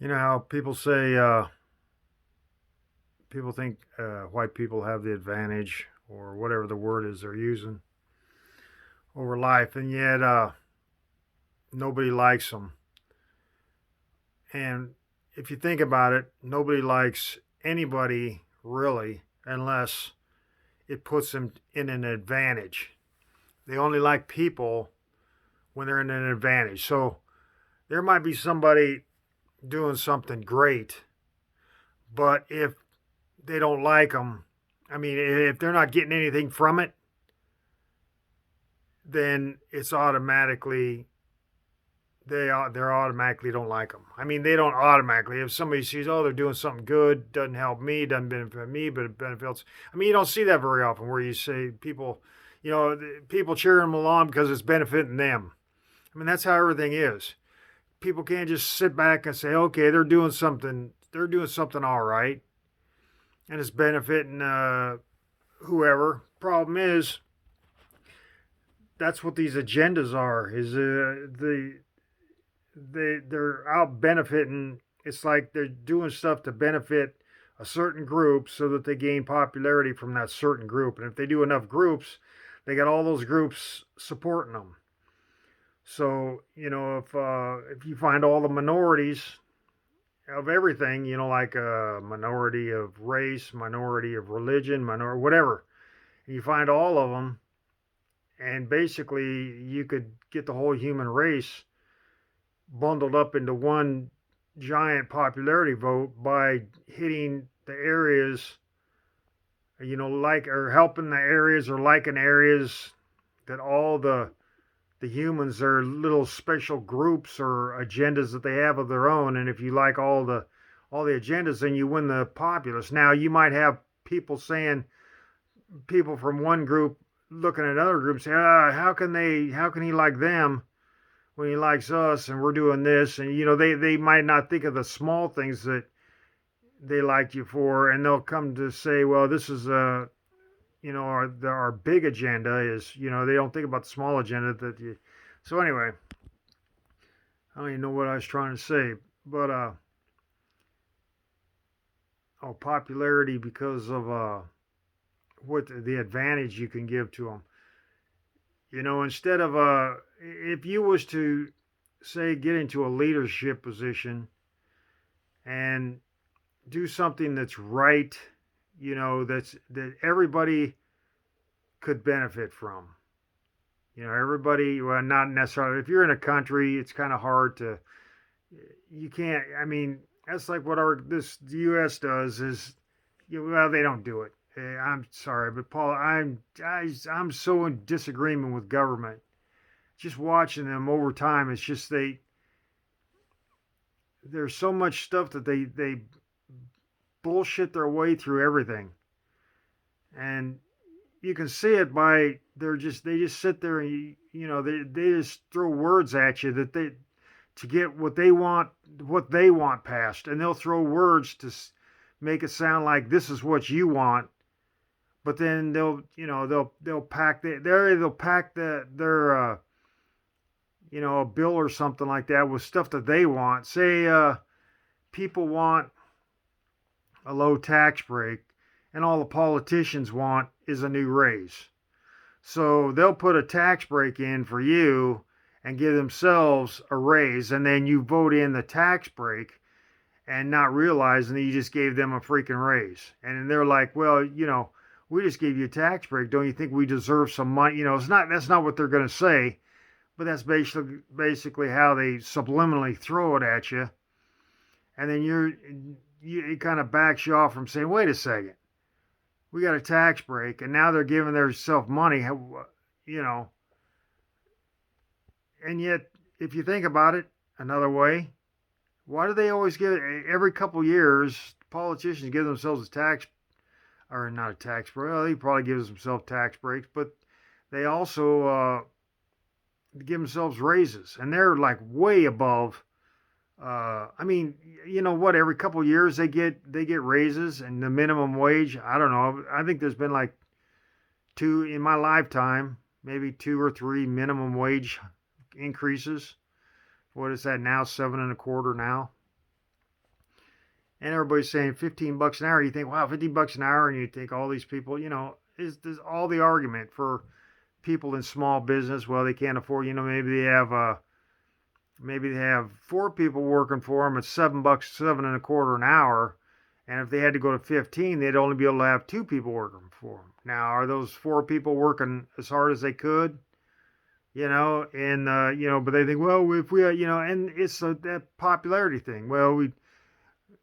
You know how people say people think white people have the advantage or whatever the word is they're using over life, and yet nobody likes them. And if you think about it, nobody likes anybody really unless it puts them in an advantage. They only like people when they're in an advantage. So there might be somebody doing something great, but if they don't like them, I mean, if they're not getting anything from it, then it's automatically they're automatically don't like them. I mean, they don't automatically. If somebody sees, oh, they're doing something good, doesn't help me, doesn't benefit me, but it benefits. I mean, you don't see that very often where you say people, people cheering them along because it's benefiting them. I mean, that's how everything is. People can't just sit back and say, okay, they're doing something. They're doing something all right, and it's benefiting whoever. Problem is, that's what these agendas are. Is they're out benefiting. It's like they're doing stuff to benefit a certain group so that they gain popularity from that certain group. And if they do enough groups, they got all those groups supporting them. So if you find all the minorities of everything, like a minority of race, minority of religion, minority whatever, and you find all of them, and basically you could get the whole human race bundled up into one giant popularity vote by hitting the areas, like or helping the areas or liking areas that all the humans are little special groups or agendas that they have of their own. And if you like all the agendas, then you win the populace. Now you might have people saying people from one group looking at another group say, how can he like them when he likes us and we're doing this? And they might not think of the small things that they like you for, and they'll come to say, well, this is our big agenda is, they don't think about the small agenda that you. So anyway, I don't even know what I was trying to say, but popularity because of what the advantage you can give to them. Instead of if you was to say get into a leadership position and do something that's right, that everybody could benefit from. Everybody, well, not necessarily. If you're in a country, it's kind of hard to, you can't, I mean, that's like what the U.S. does is, well, they don't do it. I'm sorry, but Paul, I'm so in disagreement with government. Just watching them over time, it's just there's so much stuff that they bullshit their way through everything, and you can see it by they just sit there and they just throw words at you that they to get what they want passed, and they'll throw words to make it sound like this is what you want, but then they'll pack they'll pack their a bill or something like that with stuff that they want. Say people want a low tax break, and all the politicians want is a new raise. So they'll put a tax break in for you and give themselves a raise, and then you vote in the tax break and not realizing that you just gave them a freaking raise. And they're like, well, we just gave you a tax break. Don't you think we deserve some money? It's not that's not what they're going to say, but that's basically how they subliminally throw it at you, and then it kind of backs you off from saying, wait a second, we got a tax break, and now they're giving themselves money, and yet, if you think about it another way, why do they always give every couple of years politicians give themselves a tax or not a tax break? Well, he probably gives themselves tax breaks, but they also give themselves raises, and they're like way above. I mean, you know what? Every couple of years they get raises, and the minimum wage. I don't know. I think there's been like two in my lifetime, maybe two or three minimum wage increases. What is that now? Seven and a quarter now. and everybody's saying $15 an hour. You think, wow, $15 an hour, and you think all these people, is all the argument for people in small business. Well, they can't afford, maybe they have four people working for them at $7, 7 and a quarter an hour. And if they had to go to 15, they'd only be able to have two people working for them. Now, are those four people working as hard as they could? But they think, well, if we, and it's that popularity thing. Well,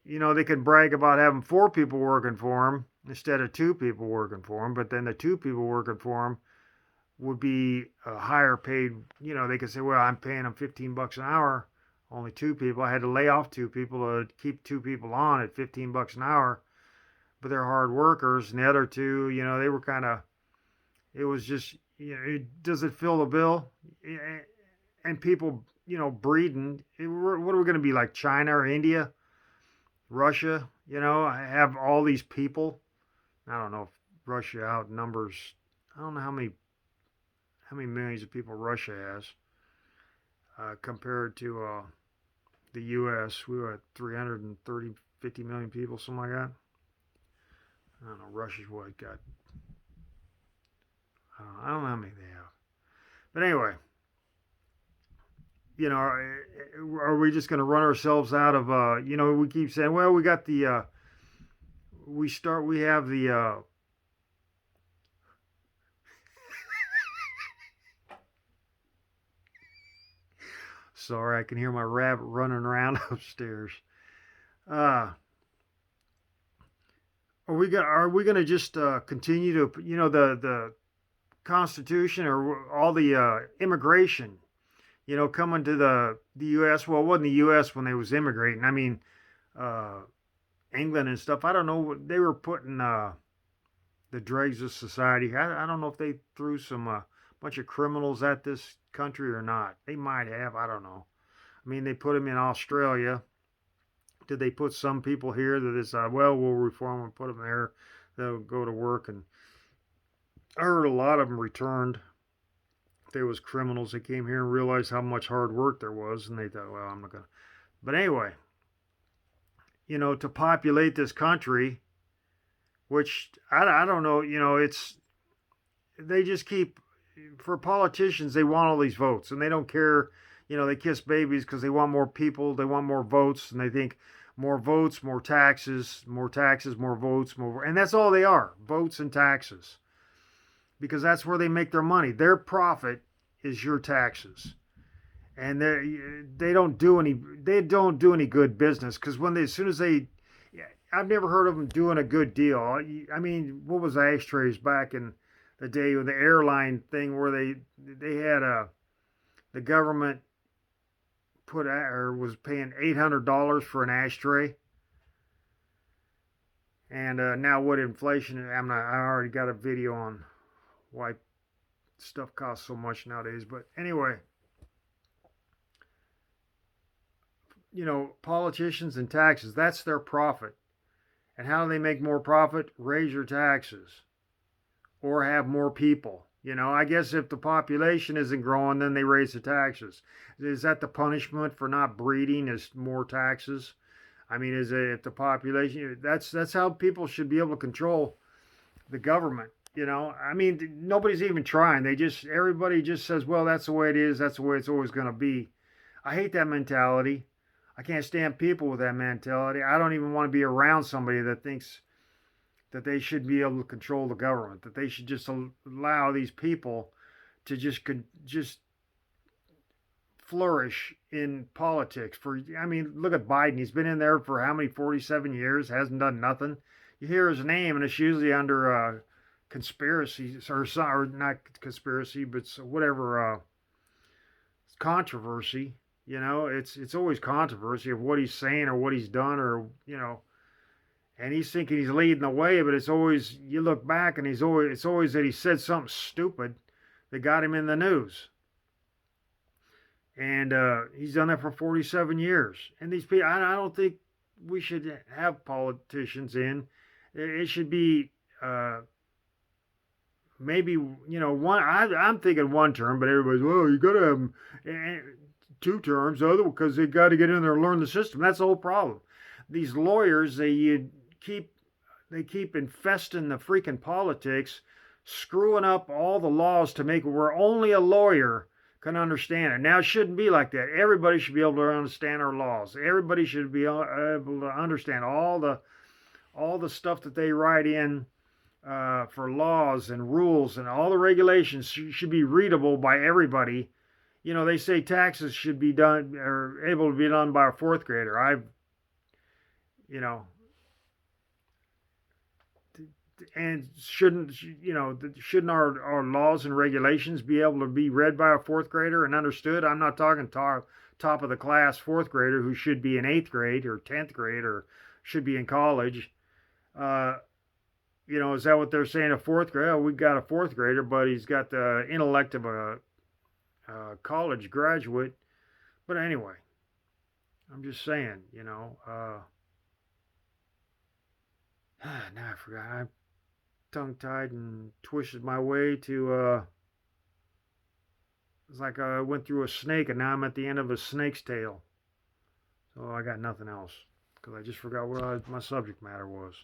they can brag about having four people working for them instead of two people working for them. But then the two people working for them would be a higher paid. They could say, well, I'm paying them $15 an hour. Only two people. I had to lay off two people to keep two people on at $15 an hour. But they're hard workers, and the other two, they were kind of. It was just, does it fill the bill? And people, breeding. What are we going to be like, China or India, Russia? Have all these people. I don't know if Russia outnumbers. I don't know how many millions of people Russia has compared to the U.S. We were at 330, 50 million people, something like that. I don't know. Russia's what got. I don't know how many they have. But anyway, are we just going to run ourselves out of? We keep saying, well, we got the. We have the. Sorry, I can hear my rabbit running around upstairs. Are we going to just continue to, the Constitution or all the immigration, coming to the U.S.? Well, it wasn't the U.S. when they was immigrating. I mean, England and stuff. I don't know. They were putting the dregs of society. I don't know if they threw some bunch of criminals at this country or not. They might have. I don't know. I mean, they put them in Australia. Did they put some people here that decide, well, we'll reform and put them there? They'll go to work. And I heard a lot of them returned. There was criminals that came here and realized how much hard work there was, and they thought, well, I'm not gonna. But anyway, to populate this country, which I don't know, they just keep. For politicians, they want all these votes, and they don't care. They kiss babies because they want more people, they want more votes, and they think more votes, more taxes, more taxes, more votes, more, and that's all they are, votes and taxes, because that's where they make their money. Their profit is your taxes, and they don't do any good business, because as soon as I've never heard of them doing a good deal. I mean, what was ashtrays back in the day with the airline thing where they had the government was paying $800 for an ashtray, and now what inflation? I already got a video on why stuff costs so much nowadays. But anyway, politicians and taxes, that's their profit. And how do they make more profit? Raise your taxes or have more people. I guess if the population isn't growing, then they raise the taxes. Is that the punishment for not breeding, is more taxes? I mean, if the population, that's how people should be able to control the government. I mean, nobody's even trying. Everybody just says, well, that's the way it is. That's the way it's always going to be. I hate that mentality. I can't stand people with that mentality. I don't even want to be around somebody that thinks that they should be able to control the government, that they should just allow these people to just flourish in politics. Look at Biden. He's been in there for how many, 47 years, hasn't done nothing. You hear his name, and it's usually under conspiracy, or not conspiracy, but whatever controversy. It's always controversy of what he's saying or what he's done, or and he's thinking he's leading the way, but it's always, you look back and it's always that he said something stupid that got him in the news. And he's done that for 47 years. And these people, I don't think we should have politicians in. It should be maybe, one. I'm thinking one term, but everybody's, well, you got to have 2 terms, because they got to get in there and learn the system. That's the whole problem. these lawyers, keep they keep infesting the freaking politics, screwing up all the laws to make it where only a lawyer can understand it. Now it shouldn't be like that. Everybody should be able to understand our laws. Everybody should be able to understand all the stuff that they write in for laws and rules, and all the regulations should be readable by everybody. You know, they say taxes should be done or able to be done by a fourth grader. You know, and shouldn't our laws and regulations be able to be read by a fourth grader and understood? I'm not talking top of the class fourth grader who should be in eighth grade or 10th grade or should be in college. Uh, is that what they're saying? A fourth grader? Oh, we got a fourth grader, but he's got the intellect of a college graduate. But anyway, I'm just saying, now I forgot. I'm tongue tied and twisted my way to. It's like I went through a snake and now I'm at the end of a snake's tail. So I got nothing else because I just forgot what my subject matter was.